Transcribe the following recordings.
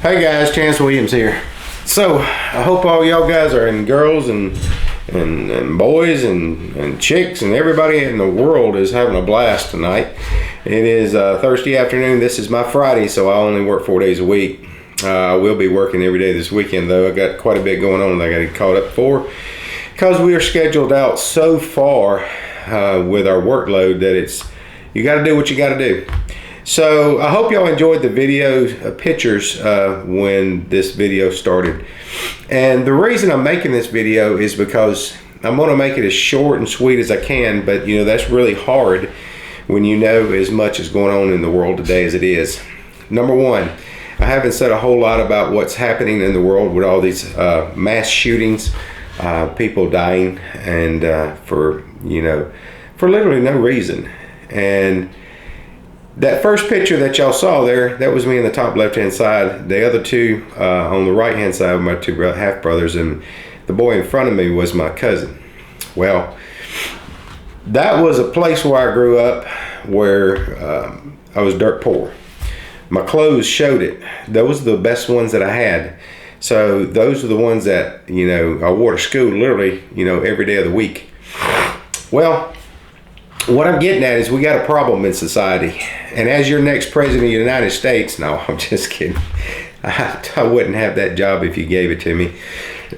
Hey guys, Chance Williams here. So I hope all y'all guys are, and girls and boys and chicks and everybody in the world is having a blast tonight. It is Thursday afternoon. This is my Friday, so I only work 4 days a week. I will be working every day this weekend though. I got quite a bit going on that I got to get caught up for because we are scheduled out so far with our workload that you got to do what you got to do. So I hope y'all enjoyed the video pictures when this video started. And the reason I'm making this video is because I'm going to make it as short and sweet as I can, but you know that's really hard when you know as much is going on in the world today as it is. Number one, I haven't said a whole lot about what's happening in the world with all these mass shootings, people dying, and for literally no reason. And that first picture that y'all saw there, that was me in the top left-hand side. The other two on the right-hand side were my two half-brothers, and the boy in front of me was my cousin. Well, that was a place where I grew up where I was dirt poor. My clothes showed it. Those are the best ones that I had. So those are the ones that, I wore to school literally, every day of the week. Well, what I'm getting at is we got a problem in society. And as your next president of the United States, no, I'm just kidding. I wouldn't have that job if you gave it to me.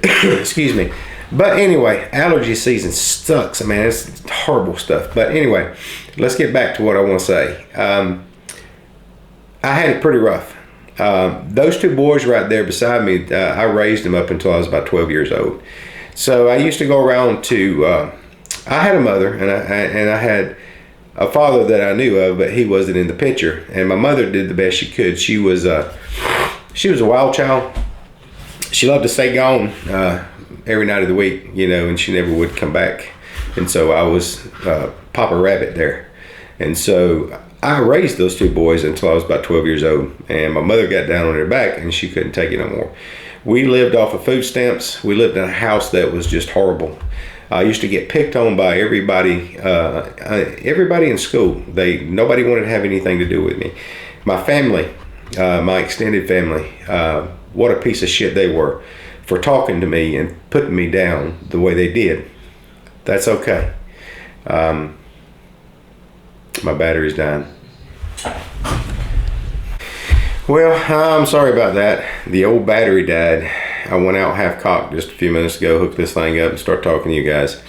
Excuse me. But anyway, allergy season sucks. I mean, it's horrible stuff. But anyway, let's get back to what I want to say. I had it pretty rough. Those two boys right there beside me, I raised them up until I was about 12 years old. So I used to go around to... I had a mother and I had a father that I knew of, but he wasn't in the picture. And my mother did the best she could. She was a wild child. She loved to stay gone every night of the week, and she never would come back. And so I was Papa Rabbit there. And so I raised those two boys until I was about 12 years old. And my mother got down on her back and she couldn't take it no more. We lived off of food stamps. We lived in a house that was just horrible. I used to get picked on by everybody in school. Nobody wanted to have anything to do with me. My family, my extended family, what a piece of shit they were for talking to me and putting me down the way they did. That's okay. My battery's dying. Well, I'm sorry about that. The old battery died. I went out half-cocked just a few minutes ago, hooked this thing up and start talking to you guys.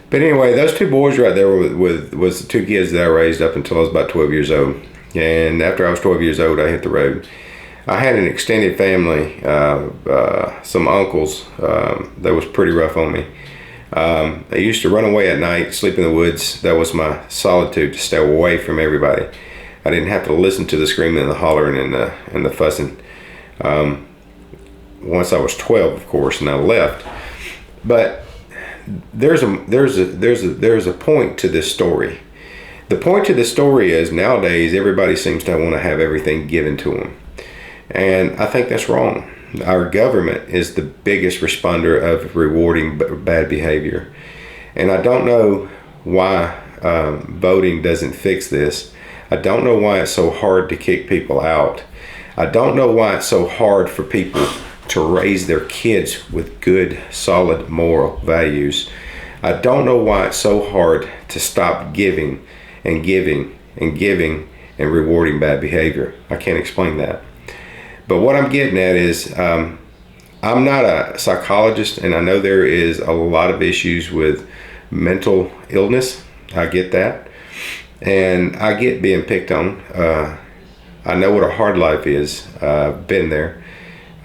But anyway, those two boys right there was the two kids that I raised up until I was about 12 years old. And after I was 12 years old, I hit the road. I had an extended family, some uncles that was pretty rough on me. I used to run away at night, sleep in the woods. That was my solitude, to stay away from everybody. I didn't have to listen to the screaming and the hollering and the fussing. Once I was 12, of course, and I left. But there's a point to this story. The point to this story is nowadays everybody seems to want to have everything given to them, and I think that's wrong. Our government is the biggest responder of rewarding bad behavior, and I don't know why voting doesn't fix this. I don't know why it's so hard to kick people out. I don't know why it's so hard for people to raise their kids with good, solid moral values. I don't know why it's so hard to stop giving and giving and giving and rewarding bad behavior. I can't explain that. But what I'm getting at is I'm not a psychologist, and I know there is a lot of issues with mental illness. I get that. And I get being picked on. I know what a hard life is. I've been there.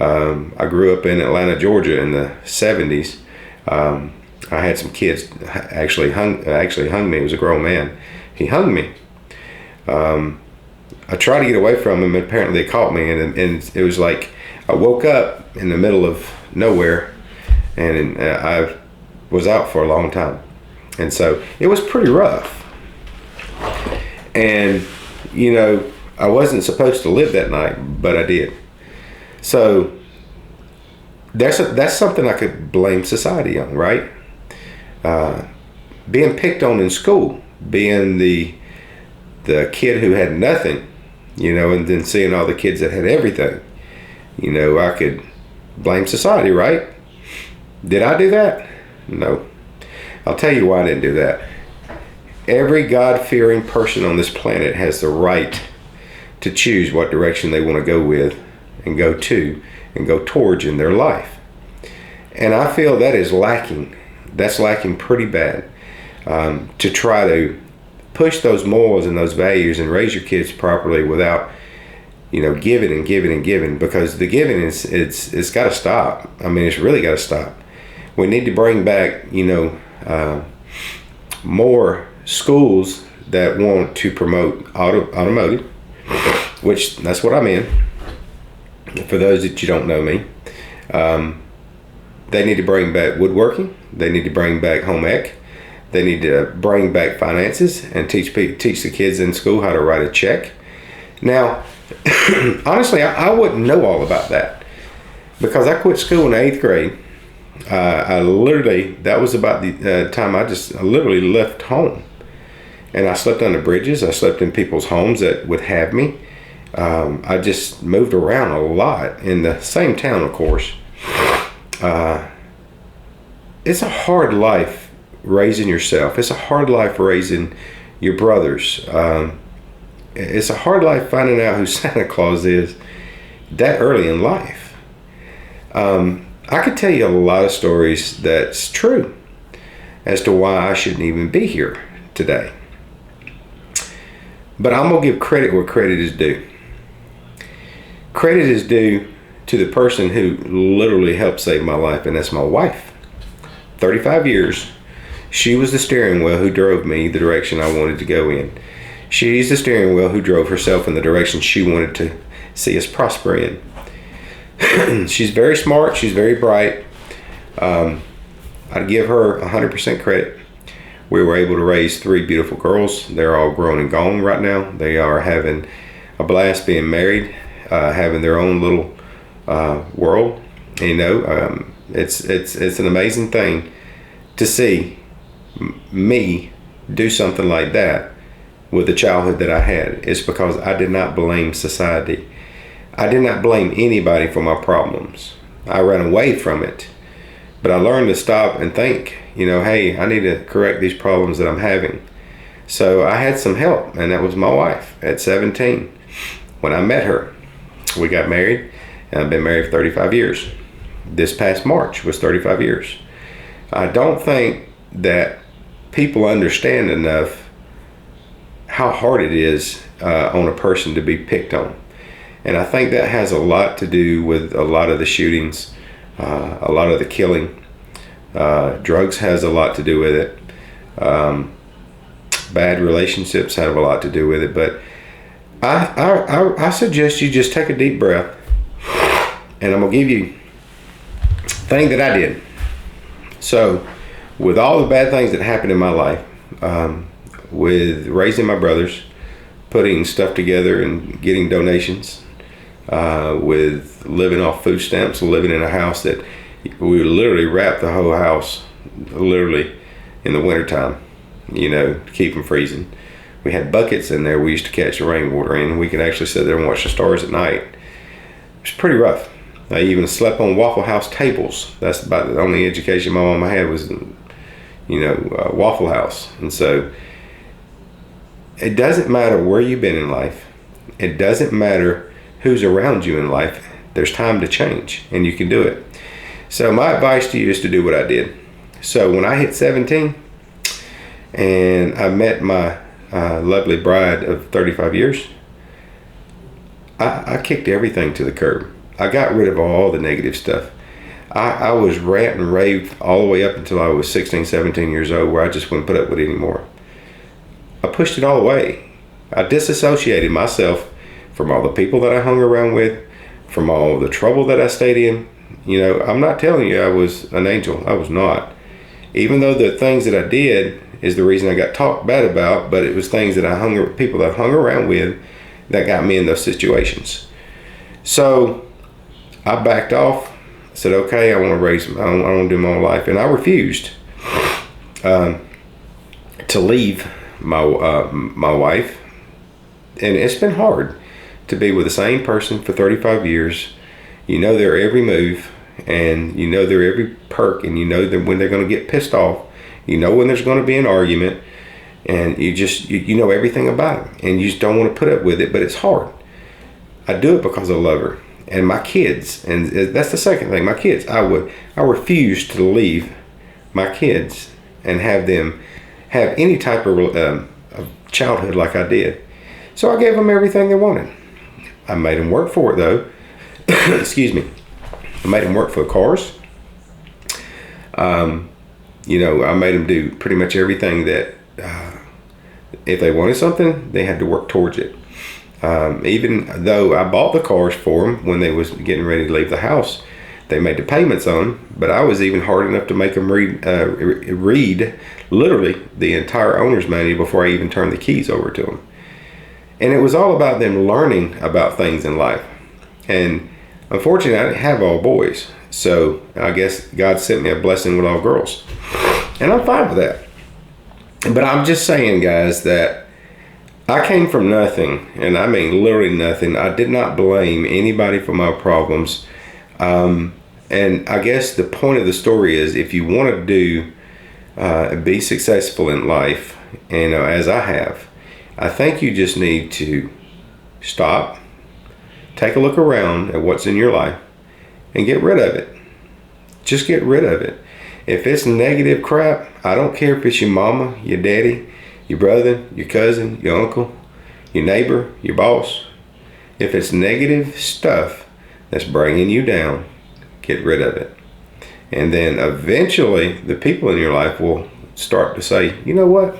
I grew up in Atlanta, Georgia in the 70s. I had some kids actually hung me. It was a grown man. He hung me. I tried to get away from him, and apparently they caught me, and it was like I woke up in the middle of nowhere, and I was out for a long time. And so it was pretty rough. And, I wasn't supposed to live that night, but I did. So that's something I could blame society on, right? Being picked on in school, being the kid who had nothing, and then seeing all the kids that had everything. I could blame society, right? Did I do that? No. I'll tell you why I didn't do that. Every God-fearing person on this planet has the right to choose what direction they want to go with and go to and go towards in their life. And I feel that is lacking. That's lacking pretty bad. To try to push those morals and those values and raise your kids properly without, giving and giving and giving, because the giving it's got to stop. I mean, it's really got to stop. We need to bring back, more schools that want to promote automotive, which that's what I'm in. For those that you don't know me, they need to bring back woodworking. They need to bring back home ec. They need to bring back finances and teach the kids in school how to write a check. Now, honestly, I wouldn't know all about that because I quit school in the 8th grade. That was about the time I literally left home. And I slept under bridges. I slept in people's homes that would have me. I just moved around a lot in the same town, of course. It's a hard life raising yourself. It's a hard life raising your brothers. It's a hard life finding out who Santa Claus is that early in life. I could tell you a lot of stories that's true as to why I shouldn't even be here today. But I'm going to give credit where credit is due. Credit is due to the person who literally helped save my life, and that's my wife. 35 years. She was the steering wheel who drove me the direction I wanted to go in. She's the steering wheel who drove herself in the direction she wanted to see us prosper in. She's very smart. She's very bright. I'd give her 100% credit. We were able to raise 3 beautiful girls. They're all grown and gone right now. They are having a blast being married, having their own little world. It's an amazing thing to see me do something like that with the childhood that I had. It's because I did not blame society. I did not blame anybody for my problems. I ran away from it. But I learned to stop and think, hey, I need to correct these problems that I'm having. So I had some help, and that was my wife at 17. When I met her, we got married, and I've been married for 35 years. This past March was 35 years. I don't think that people understand enough how hard it is on a person to be picked on. And I think that has a lot to do with a lot of the shootings, a lot of the killing. Drugs has a lot to do with it. Bad relationships have a lot to do with it. But I suggest you just take a deep breath, and I'm going to give you a thing that I did. So with all the bad things that happened in my life, with raising my brothers, putting stuff together and getting donations, with living off food stamps, living in a house that we would literally wrap the whole house literally in the wintertime, to keep from freezing. We had buckets in there we used to catch the rainwater in. We could actually sit there and watch the stars at night. It was pretty rough. I even slept on Waffle House tables. That's about the only education my mama had was, Waffle House. And so it doesn't matter where you've been in life. It doesn't matter who's around you in life. There's time to change, and you can do it. So my advice to you is to do what I did. So when I hit 17 and I met my lovely bride of 35 years, I kicked everything to the curb. I got rid of all the negative stuff. I was rant and raved all the way up until I was 16, 17 years old, where I just wouldn't put up with it anymore. I pushed it all away. I disassociated myself from all the people that I hung around with, from all the trouble that I stayed in. I'm not telling you I was an angel. I was not. Even though the things that I did is the reason I got talked bad about, but it was things that people that I hung around with that got me in those situations. So I backed off, said, okay, I want to do my own life. And I refused to leave my wife. And it's been hard to be with the same person for 35 years, You know their every move, and you know their every perk, and you know that when they're going to get pissed off. You know when there's going to be an argument, and you know everything about them, and you just don't want to put up with it, but it's hard. I do it because I love her. And my kids, and that's the second thing, my kids, I refuse to leave my kids and have them have any type of childhood like I did. So I gave them everything they wanted. I made them work for it though. Excuse me. I made them work for the cars. You know, I made them do pretty much everything that if they wanted something, they had to work towards it. Even though I bought the cars for them when they was getting ready to leave the house, they made the payments on them, but I was even hard enough to make them read literally the entire owner's manual before I even turned the keys over to them. And it was all about them learning about things in life. And unfortunately, I didn't have all boys, so I guess God sent me a blessing with all girls, and I'm fine with that. But I'm just saying, guys, that I came from nothing, and I mean literally nothing. I did not blame anybody for my problems. And I guess the point of the story is, if you want to do be successful in life, and as I have, I think you just need to stop, take a look around at what's in your life, and get rid of it. Just get rid of it. If it's negative crap, I don't care if it's your mama, your daddy, your brother, your cousin, your uncle, your neighbor, your boss. If it's negative stuff that's bringing you down, get rid of it. And then eventually the people in your life will start to say, you know what?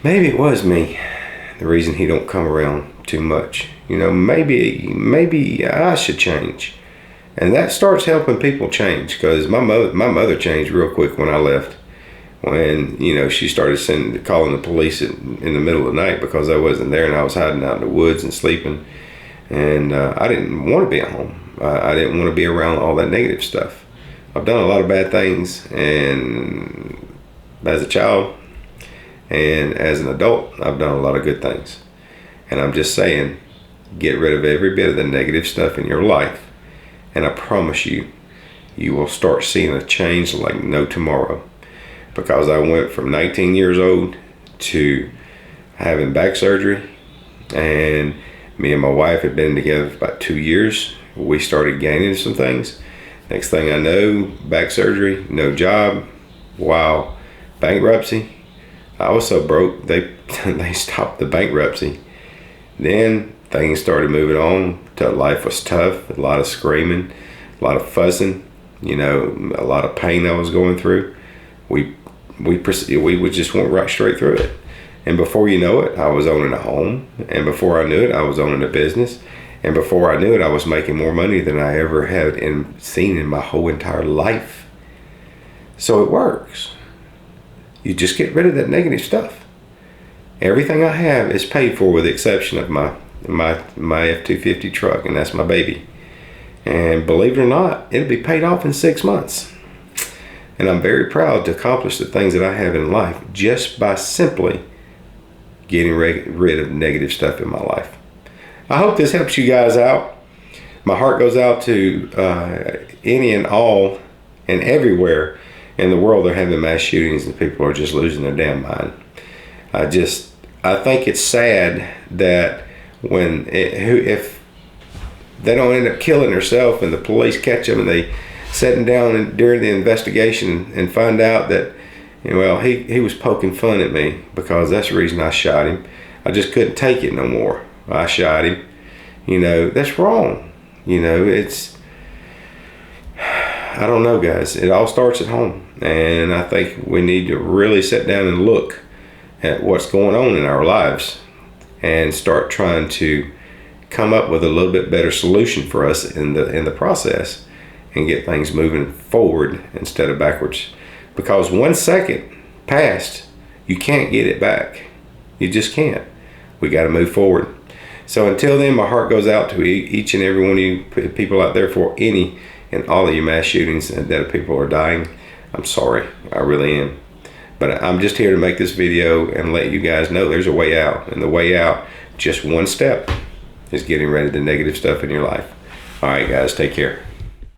Maybe it was me, the reason he don't come around too much. You know, maybe I should change. And that starts helping people change, because my mother changed real quick when I left. When, you know, she started calling the police in the middle of the night because I wasn't there, and I was hiding out in the woods and sleeping. And I didn't want to be at home. I didn't want to be around all that negative stuff. I've done a lot of bad things, and as a child and as an adult, I've done a lot of good things. And I'm just saying, get rid of every bit of the negative stuff in your life, and I promise you, you will start seeing a change like no tomorrow. Because I went from 19 years old to having back surgery, and me and my wife had been together for about 2 years. We started gaining some things. Next thing I know, back surgery, no job, wow, bankruptcy. I was so broke, they stopped the bankruptcy. Then things started moving on to life was tough, a lot of screaming, a lot of fussing, you know, a lot of pain I was going through. We just went right straight through it. And before you know it, I was owning a home. And before I knew it, I was owning a business. And before I knew it, I was making more money than I ever had seen in my whole entire life. So it works. You just get rid of that negative stuff. Everything I have is paid for with the exception of my F-250 truck, and that's my baby. And believe it or not, it'll be paid off in 6 months. And I'm very proud to accomplish the things that I have in life just by simply getting rid of negative stuff in my life. I hope this helps you guys out. My heart goes out to any and all and everywhere in the world they're having mass shootings and people are just losing their damn mind. I think it's sad that if they don't end up killing themselves and the police catch them and they set him down during the investigation and find out that, you know, well, he was poking fun at me because that's the reason I shot him. I just couldn't take it no more. I shot him. You know, that's wrong. You know, I don't know, guys. It all starts at home. And I think we need to really sit down and look at what's going on in our lives and start trying to come up with a little bit better solution for us in the process and get things moving forward instead of backwards. Because 1 second past, you can't get it back. You just can't. We got to move forward. So until then, my heart goes out to each and every one of you people out there for any and all of you mass shootings that people are dying. I'm sorry. I really am. But I'm just here to make this video and let you guys know there's a way out. And the way out, just one step, is getting rid of the negative stuff in your life. All right, guys, take care.